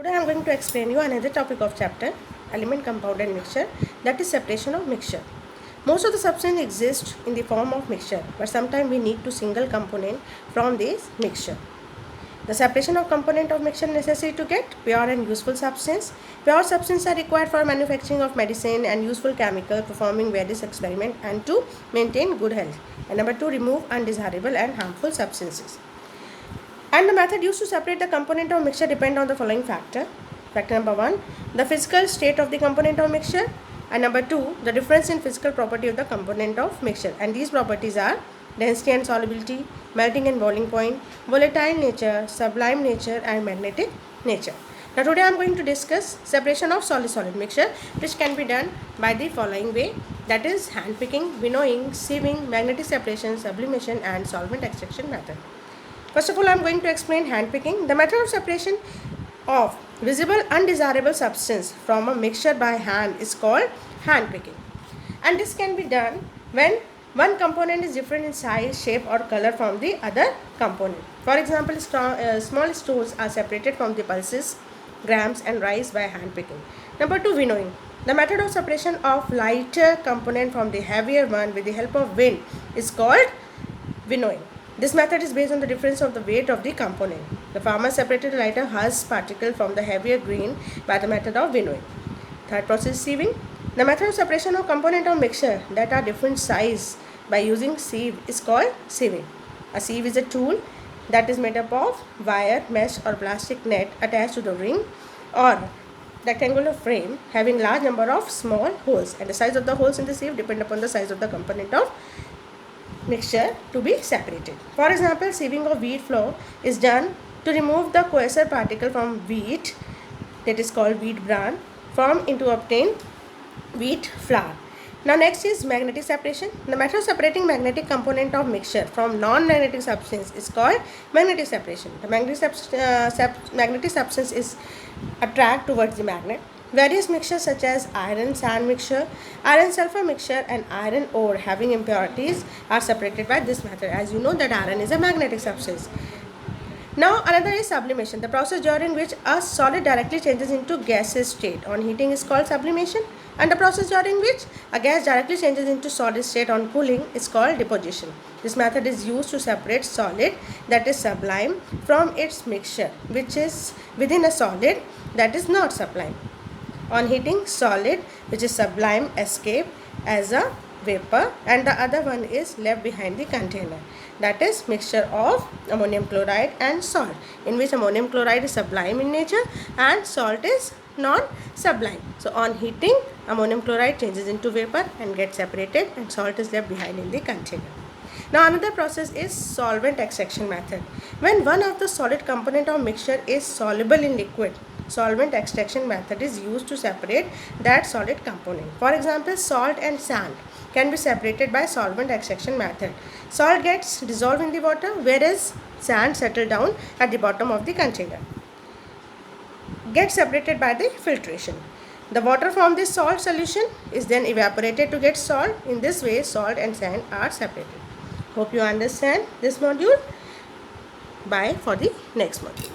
Today I am going to explain you another topic of chapter element, compound and mixture, that is separation of mixture. Most of the substance exist in the form of mixture, but sometimes we need to single component from this mixture. The separation of component of mixture necessary to get pure and useful substance. Pure substances are required for manufacturing of medicine and useful chemical, performing various experiments and to maintain good health. And number 2, remove undesirable and harmful substances. And the method used to separate the component of mixture depend on the following factor. Factor number 1, the physical state of the component of mixture. And number 2, the difference in physical property of the component of mixture. And these properties are density and solubility, melting and boiling point, volatile nature, sublime nature and magnetic nature. Now today I am going to discuss separation of solid-solid mixture, which can be done by the following way, that is hand picking, winnowing, sieving, magnetic separation, sublimation and solvent extraction method. First of all, I am going to explain hand picking. The method of separation of visible undesirable substance from a mixture by hand is called hand picking. And this can be done when one component is different in size, shape or color from the other component. For example, small stones are separated from the pulses, grams and rice by hand picking. Number 2, winnowing. The method of separation of lighter component from the heavier one with the help of wind is called winnowing. This method is based on the difference of the weight of the component. The farmer separated the lighter husk particle from the heavier grain by the method of winnowing. Third process is sieving. The method of separation of component of mixture that are different size by using sieve is called sieving. A sieve is a tool that is made up of wire, mesh or plastic net attached to the ring or rectangular frame having large number of small holes, and the size of the holes in the sieve depend upon the size of the component of mixture to be separated. For example, sieving of wheat flour is done to remove the coarser particle from wheat, that is called wheat bran, formed into obtain wheat flour. Now next is magnetic separation. The method of separating magnetic component of mixture from non-magnetic substance is called magnetic separation. The magnetic substance is attract towards the magnet. Various mixtures such as iron sand mixture, iron sulfur mixture and iron ore having impurities are separated by this method. As you know that iron is a magnetic substance. Now another is sublimation, the process during which a solid directly changes into gaseous state on heating is called sublimation, and the process during which a gas directly changes into solid state on cooling is called deposition. This method is used to separate solid, that is sublime, from its mixture which is within a solid, that is not sublime. On heating, solid which is sublime escape as a vapor and the other one is left behind the container, that is mixture of ammonium chloride and salt, in which ammonium chloride is sublime in nature and salt is non-sublime. So on heating, ammonium chloride changes into vapor and gets separated and salt is left behind in the container. Now another process is solvent extraction method. When one of the solid component of mixture is soluble in liquid, solvent extraction method is used to separate that solid component. For example, salt and sand can be separated by solvent extraction method. Salt gets dissolved in the water whereas sand settle down at the bottom of the container. Gets separated by the filtration. The water from this salt solution is then evaporated to get salt. In this way, salt and sand are separated. Hope you understand this module. Bye for the next module.